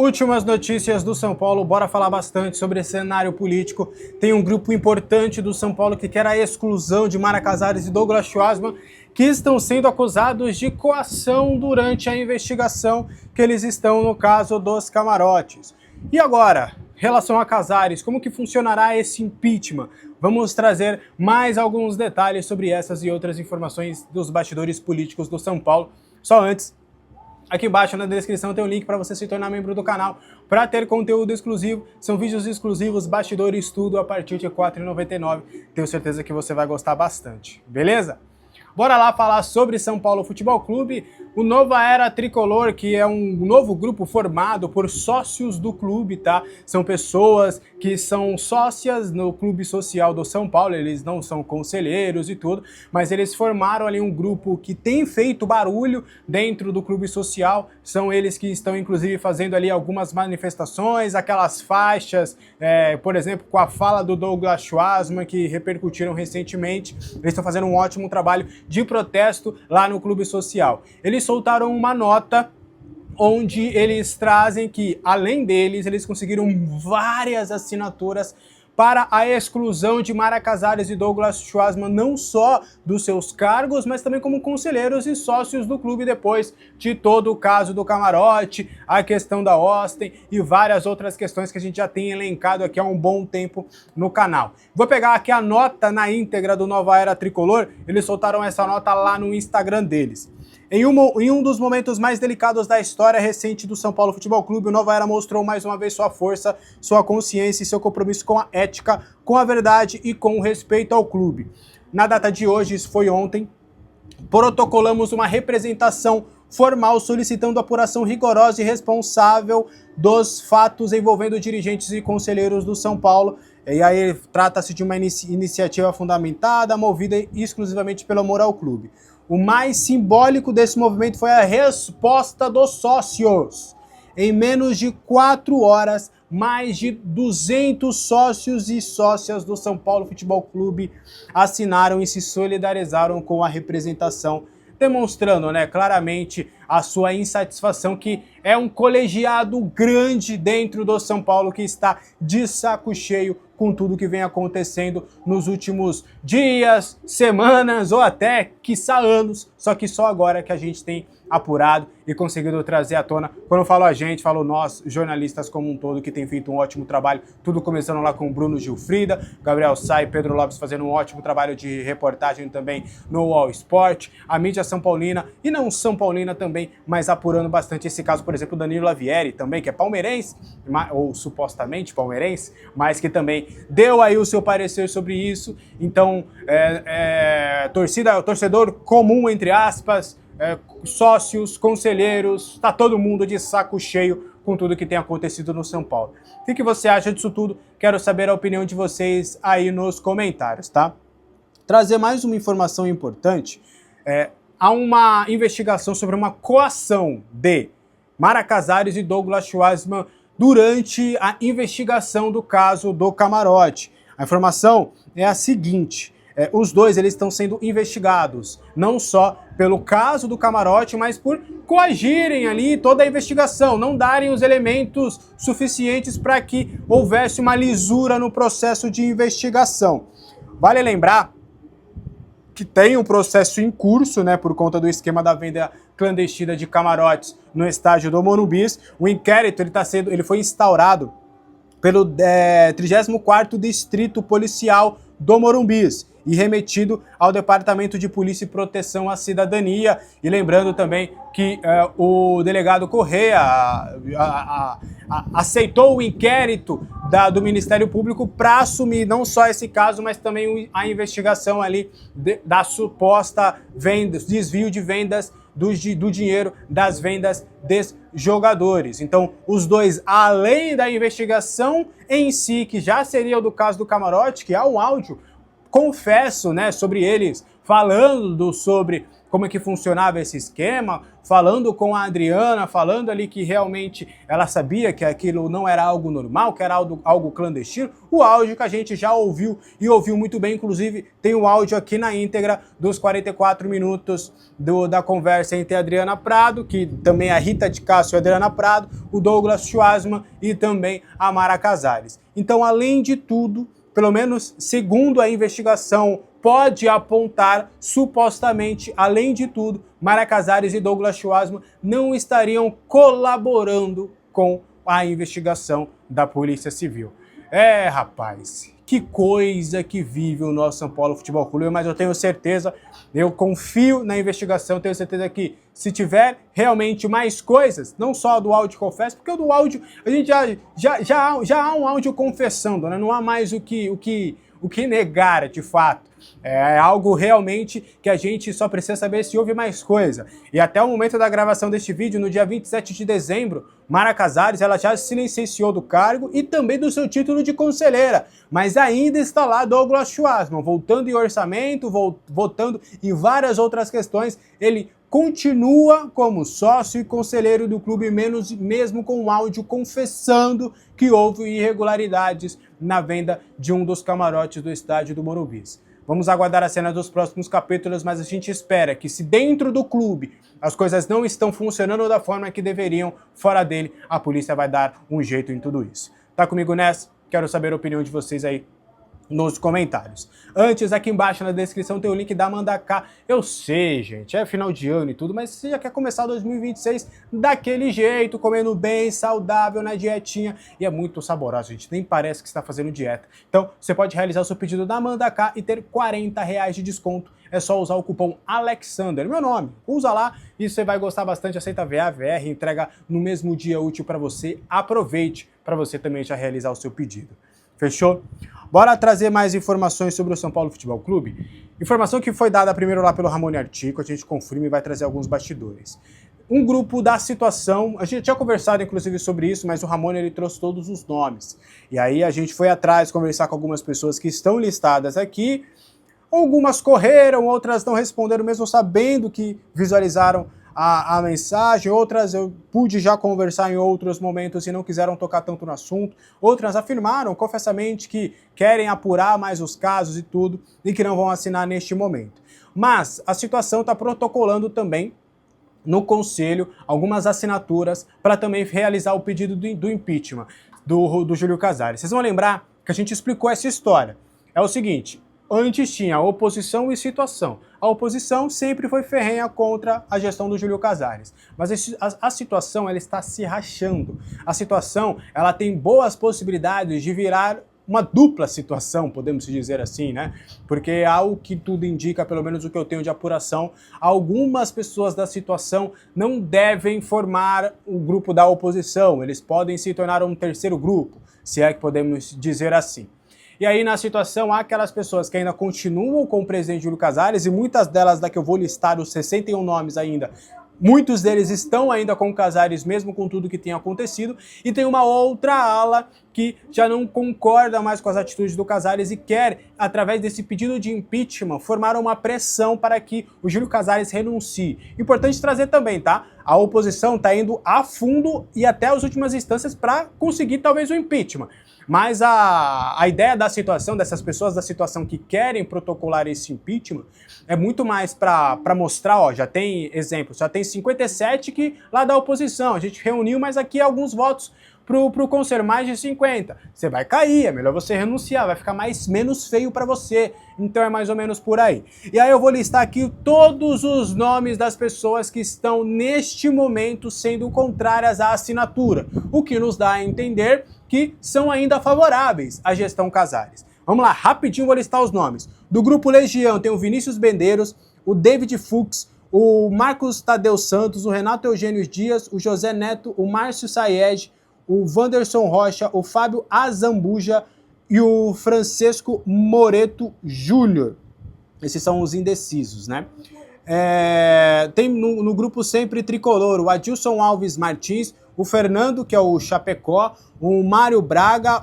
Últimas notícias do São Paulo, bora falar bastante sobre esse cenário político. Tem um grupo importante do São Paulo que quer a exclusão de Mara Casares e Douglas Schwartzman, que estão sendo acusados de coação durante a investigação que eles estão no caso dos camarotes. E agora, em relação a Casares, como que funcionará esse impeachment? Vamos trazer mais alguns detalhes sobre essas e outras informações dos bastidores políticos do São Paulo. Só antes, aqui embaixo na descrição tem um link para você se tornar membro do canal para ter conteúdo exclusivo. São vídeos exclusivos, bastidores, tudo a partir de R$ 4,99. Tenho certeza que você vai gostar bastante, beleza? Bora lá falar sobre São Paulo Futebol Clube, o Nova Era Tricolor, que é um novo grupo formado por sócios do clube, tá? São pessoas que são sócias no clube social do São Paulo, eles não são conselheiros e tudo, mas eles formaram ali um grupo que tem feito barulho dentro do clube social. São eles que estão inclusive fazendo ali algumas manifestações, aquelas faixas, por exemplo, com a fala do Douglas Schwartzman, que repercutiram recentemente. Eles estão fazendo um ótimo trabalho de protesto lá no clube social. Eles soltaram uma nota onde eles trazem que, além deles, eles conseguiram várias assinaturas para a exclusão de Mara Casares e Douglas Schwartzman, não só dos seus cargos, mas também como conselheiros e sócios do clube depois de todo o caso do camarote, a questão da Austin e várias outras questões que a gente já tem elencado aqui há um bom tempo no canal. Vou pegar aqui a nota na íntegra do Nova Era Tricolor, eles soltaram essa nota lá no Instagram deles. Em um dos momentos mais delicados da história recente do São Paulo Futebol Clube, o Nova Era mostrou mais uma vez sua força, sua consciência e seu compromisso com a ética, com a verdade e com o respeito ao clube. Na data de hoje, isso foi ontem, protocolamos uma representação formal solicitando apuração rigorosa e responsável dos fatos envolvendo dirigentes e conselheiros do São Paulo. E aí trata-se de uma iniciativa fundamentada, movida exclusivamente pelo amor ao clube. O mais simbólico desse movimento foi a resposta dos sócios. Em menos de 4 horas, mais de 200 sócios e sócias do São Paulo Futebol Clube assinaram e se solidarizaram com a representação, demonstrando, claramente a sua insatisfação, que é um colegiado grande dentro do São Paulo que está de saco cheio com tudo que vem acontecendo nos últimos dias, semanas ou até, quiçá, anos, só que só agora que a gente tem apurado e conseguido trazer à tona. Quando eu falo a gente, falo nós, jornalistas como um todo, que tem feito um ótimo trabalho, tudo começando lá com o Bruno Gilfrida, Gabriel Sá e Pedro Lopes fazendo um ótimo trabalho de reportagem também no All Sport, a mídia São Paulina e não São Paulina também, mas apurando bastante esse caso, por exemplo, Danilo Lavieri também, que é palmeirense, ou supostamente palmeirense, mas que também deu aí o seu parecer sobre isso. Então, torcedor comum, entre aspas, sócios, conselheiros, tá todo mundo de saco cheio com tudo que tem acontecido no São Paulo. O que você acha disso tudo? Quero saber a opinião de vocês aí nos comentários, tá? Trazer mais uma informação importante. Há uma investigação sobre uma coação de Mara Casares e Douglas Schwartzman durante a investigação do caso do camarote. A informação é a seguinte: os dois eles estão sendo investigados, não só pelo caso do camarote, mas por coagirem ali toda a investigação, não darem os elementos suficientes para que houvesse uma lisura no processo de investigação. Vale lembrar que tem um processo em curso, por conta do esquema da venda clandestina de camarotes no estádio do Morumbi. O inquérito ele foi instaurado pelo 34º Distrito Policial do Morumbi e remetido ao Departamento de Polícia e Proteção à Cidadania. E lembrando também que o delegado Correia aceitou o inquérito do Ministério Público para assumir não só esse caso, mas também a investigação ali da suposta desvio de vendas do dinheiro das vendas dos jogadores. Então, os dois, além da investigação em si, que já seria o do caso do camarote, que há um áudio, confesso, sobre eles, falando sobre como é que funcionava esse esquema, falando com a Adriana, falando ali que realmente ela sabia que aquilo não era algo normal, que era algo clandestino. O áudio que a gente já ouviu e ouviu muito bem, inclusive tem o áudio aqui na íntegra dos 44 minutos da conversa entre a Adriana Prado, que também é a Rita de Castro e a Adriana Prado, o Douglas Schwartzman e também a Mara Casares. Então, além de tudo, pelo menos segundo a investigação pode apontar, supostamente, além de tudo, Mara Casares e Douglas Schwartzman não estariam colaborando com a investigação da Polícia Civil. É, rapaz, que coisa que vive o nosso São Paulo Futebol Clube, mas eu tenho certeza, eu confio na investigação, tenho certeza que se tiver realmente mais coisas, não só do áudio confesso, porque o do áudio, a gente já há um áudio confessando, né? Não há mais o que negar de fato. É algo realmente que a gente só precisa saber se houve mais coisa. E até o momento da gravação deste vídeo, no dia 27 de dezembro, Mara Casares ela já se licenciou do cargo e também do seu título de conselheira. Mas ainda está lá Douglas Schwartzman, voltando em orçamento, votando em várias outras questões. Ele continua como sócio e conselheiro do clube, mesmo com um áudio confessando que houve irregularidades na venda de um dos camarotes do estádio do Morumbi. Vamos aguardar a cena dos próximos capítulos, mas a gente espera que se dentro do clube as coisas não estão funcionando da forma que deveriam, fora dele, a polícia vai dar um jeito em tudo isso. Tá comigo nessa? Quero saber a opinião de vocês aí nos comentários. Antes, aqui embaixo na descrição tem o link da Mandaká. Eu sei, gente, é final de ano e tudo, mas você já quer começar 2026 daquele jeito, comendo bem, saudável, na dietinha, e é muito saboroso, gente, nem parece que está fazendo dieta. Então, você pode realizar o seu pedido da Mandaká e ter R$40 de desconto. É só usar o cupom Alexander, meu nome. Usa lá e você vai gostar bastante, aceita VA, VR, entrega no mesmo dia útil para você. Aproveite para você também já realizar o seu pedido. Fechou? Bora trazer mais informações sobre o São Paulo Futebol Clube? Informação que foi dada primeiro lá pelo Ramone Artico, a gente confirma e vai trazer alguns bastidores. Um grupo da situação, a gente tinha conversado inclusive sobre isso, mas o Ramone ele trouxe todos os nomes. E aí a gente foi atrás conversar com algumas pessoas que estão listadas aqui. Algumas correram, outras não responderam mesmo sabendo que visualizaram a mensagem, outras eu pude já conversar em outros momentos e não quiseram tocar tanto no assunto, outras afirmaram confessamente que querem apurar mais os casos e tudo, e que não vão assinar neste momento. Mas a situação está protocolando também no Conselho algumas assinaturas para também realizar o pedido do impeachment do Júlio Casares. Vocês vão lembrar que a gente explicou essa história. É o seguinte, antes tinha oposição e situação. A oposição sempre foi ferrenha contra a gestão do Júlio Casares. Mas a situação ela está se rachando. A situação ela tem boas possibilidades de virar uma dupla situação, podemos dizer assim, né? Porque ao que tudo indica, pelo menos o que eu tenho de apuração, algumas pessoas da situação não devem formar o grupo da oposição. Eles podem se tornar um terceiro grupo, se é que podemos dizer assim. E aí, na situação, há aquelas pessoas que ainda continuam com o presidente Júlio Casares, e muitas delas, da que eu vou listar os 61 nomes ainda, muitos deles estão ainda com o Casares, mesmo com tudo que tem acontecido, e tem uma outra ala que já não concorda mais com as atitudes do Casares e quer, através desse pedido de impeachment, formar uma pressão para que o Júlio Casares renuncie. Importante trazer também, tá? A oposição está indo a fundo e até as últimas instâncias para conseguir talvez o impeachment. Mas a ideia da situação, dessas pessoas da situação que querem protocolar esse impeachment, é muito mais para mostrar, ó, já tem exemplos, já tem 57 que lá da oposição, a gente reuniu, mas aqui alguns votos pro conselho, mais de 50. Você vai cair, é melhor você renunciar, vai ficar menos feio para você. Então é mais ou menos por aí. E aí eu vou listar aqui todos os nomes das pessoas que estão neste momento sendo contrárias à assinatura, o que nos dá a entender que são ainda favoráveis à gestão Casares. Vamos lá, rapidinho vou listar os nomes. Do Grupo Legião tem o Vinícius Bendeiros, o David Fux, o Marcos Tadeu Santos, o Renato Eugênio Dias, o José Neto, o Márcio Saed, o Wanderson Rocha, o Fábio Azambuja e o Francisco Moreto Júnior. Esses são os indecisos, né? Tem no grupo sempre tricolor o Adilson Alves Martins, o Fernando, que é o Chapecó, o Mário Braga,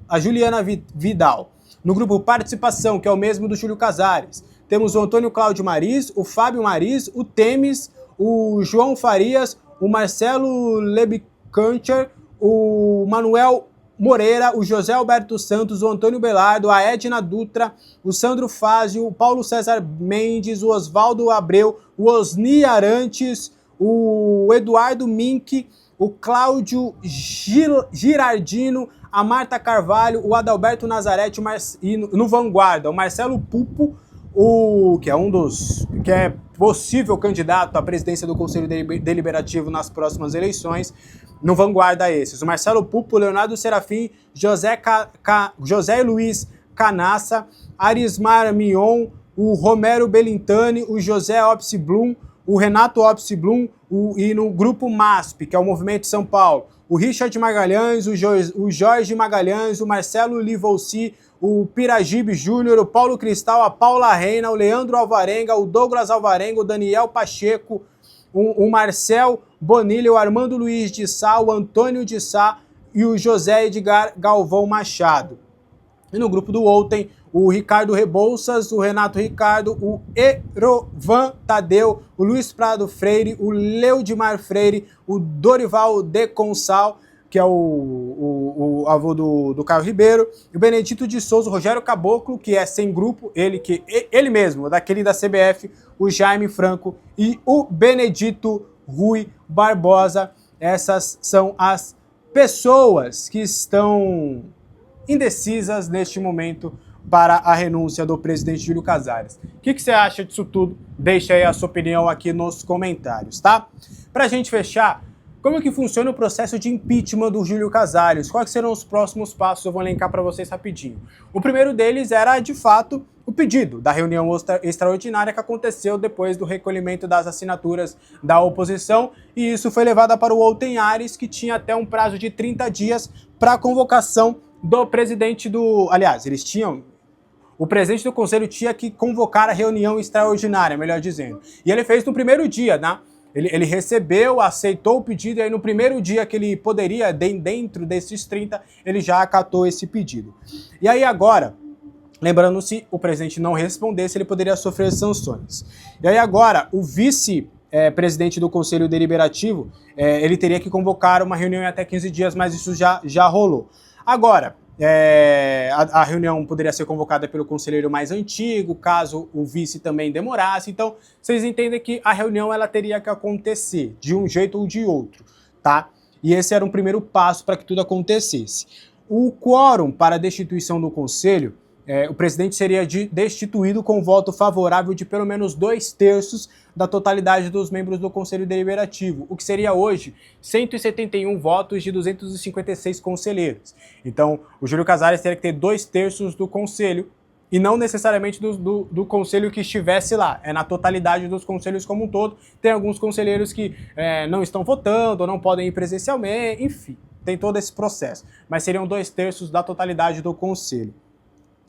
a Juliana Vidal. No grupo participação, que é o mesmo do Júlio Casares, temos o Antônio Cláudio Mariz, o Fábio Mariz, o Temes, o João Farias, o Marcelo Lebicancher, o Manuel Moreira, o José Alberto Santos, o Antônio Belardo, a Edna Dutra, o Sandro Fázio, o Paulo César Mendes, o Oswaldo Abreu, o Osni Arantes, o Eduardo Mink, o Cláudio Girardino, a Marta Carvalho, o Adalberto Nazarete, e no Vanguarda, o Marcelo Pupo, que é possível candidato à presidência do Conselho Deliberativo nas próximas eleições. No Vanguarda esses, o Marcelo Pupo, Leonardo Serafim, José Luiz Canassa, Arismar Mion, o Romero Belintani, o José Opsi Blum, o Renato Opsi Blum, e no grupo MASP, que é o Movimento São Paulo, o Richard Magalhães, o Jorge Magalhães, o Marcelo Livolci, o Piragibe Júnior, o Paulo Cristal, a Paula Reina, o Leandro Alvarenga, o Douglas Alvarenga, o Daniel Pacheco, o Marcel Bonilha, o Armando Luiz de Sá, o Antônio de Sá e o José Edgar Galvão Machado. E no grupo do Ontem, o Ricardo Rebouças, o Renato Ricardo, o Erovan Tadeu, o Luiz Prado Freire, o Leudimar Freire, o Dorival de Consal, que é o avô do Caio Ribeiro, o Benedito de Souza, o Rogério Caboclo, que é sem grupo, ele mesmo, daquele da CBF, o Jaime Franco e o Benedito Rui Barbosa. Essas são as pessoas que estão indecisas neste momento para a renúncia do presidente Júlio Casares. O que você acha disso tudo? Deixa aí a sua opinião aqui nos comentários, tá? Pra gente fechar, como que funciona o processo de impeachment do Júlio Casares? Quais serão os próximos passos? Eu vou elencar para vocês rapidinho. O primeiro deles era, de fato, o pedido da reunião extraordinária que aconteceu depois do recolhimento das assinaturas da oposição, e isso foi levado para o Ontem Ares, que tinha até um prazo de 30 dias para a convocação do presidente do... Aliás, o presidente do conselho tinha que convocar a reunião extraordinária, melhor dizendo. E ele fez no primeiro dia, né? Ele recebeu, aceitou o pedido, e aí no primeiro dia que ele poderia, dentro desses 30, ele já acatou esse pedido. E aí agora, lembrando, se o presidente não respondesse, ele poderia sofrer sanções. E aí agora, o vice-presidente do Conselho Deliberativo, ele teria que convocar uma reunião em até 15 dias, mas isso já rolou. Agora, a reunião poderia ser convocada pelo conselheiro mais antigo, caso o vice também demorasse. Então, vocês entendem que a reunião ela teria que acontecer de um jeito ou de outro, tá? E esse era um primeiro passo para que tudo acontecesse. O quórum para a destituição do conselho, o presidente seria destituído com voto favorável de pelo menos 2/3 da totalidade dos membros do Conselho Deliberativo, o que seria hoje 171 votos de 256 conselheiros. Então, o Júlio Casares teria que ter 2/3 do conselho, e não necessariamente do conselho que estivesse lá, é na totalidade dos conselhos como um todo. Tem alguns conselheiros que não estão votando, ou não podem ir presencialmente, enfim, tem todo esse processo. Mas seriam 2/3 da totalidade do conselho.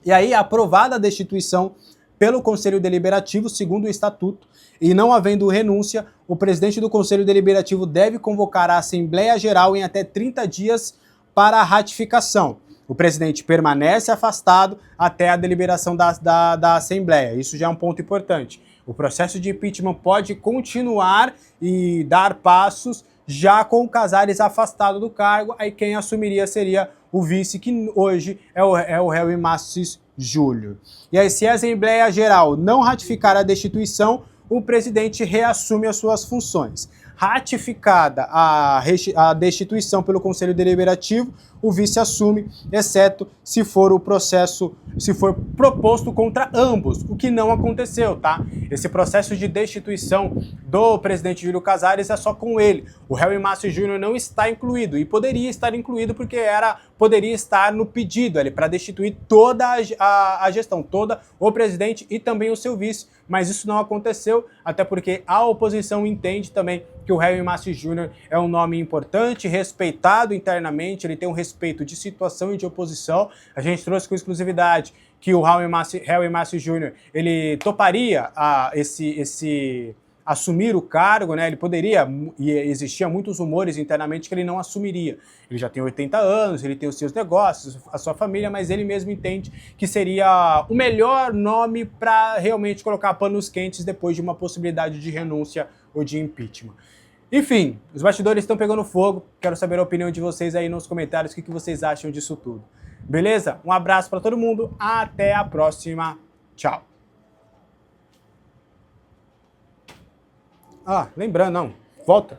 E aí, aprovada a destituição pelo Conselho Deliberativo, segundo o Estatuto, e não havendo renúncia, o presidente do Conselho Deliberativo deve convocar a Assembleia Geral em até 30 dias para a ratificação. O presidente permanece afastado até a deliberação da Assembleia. Isso já é um ponto importante. O processo de impeachment pode continuar e dar passos já com o Casares afastado do cargo, aí quem assumiria seria o vice, que hoje é o réu Inácio Júnior. E aí, se a Assembleia Geral não ratificar a destituição, o presidente reassume as suas funções. Ratificada a destituição pelo Conselho Deliberativo, o vice assume, exceto se for proposto contra ambos, o que não aconteceu, tá? Esse processo de destituição do presidente Júlio Casares é só com ele. O réu Inácio Júnior não está incluído, e poderia estar incluído porque poderia estar no pedido para destituir toda a gestão, toda o presidente e também o seu vice, mas isso não aconteceu, até porque a oposição entende também que o réu Inácio Júnior é um nome importante, respeitado internamente, ele tem um respeito de situação e de oposição. A gente trouxe com exclusividade que o réu Inácio Júnior, ele toparia assumir o cargo, né? Ele poderia, e existia muitos rumores internamente que ele não assumiria. Ele já tem 80 anos, ele tem os seus negócios, a sua família, mas ele mesmo entende que seria o melhor nome para realmente colocar panos quentes depois de uma possibilidade de renúncia ou de impeachment. Enfim, os bastidores estão pegando fogo, quero saber a opinião de vocês aí nos comentários, o que vocês acham disso tudo. Beleza? Um abraço para todo mundo, até a próxima, tchau! Ah, lembrando, não, volta.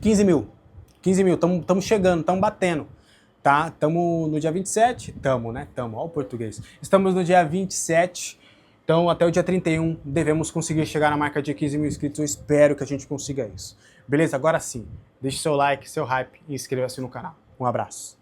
15 mil, estamos chegando, estamos batendo, tá? Estamos no dia 27, né? Olha o português. Estamos no dia 27, então até o dia 31 devemos conseguir chegar na marca de 15 mil inscritos, eu espero que a gente consiga isso. Beleza? Agora sim, deixe seu like, seu hype e inscreva-se no canal. Um abraço.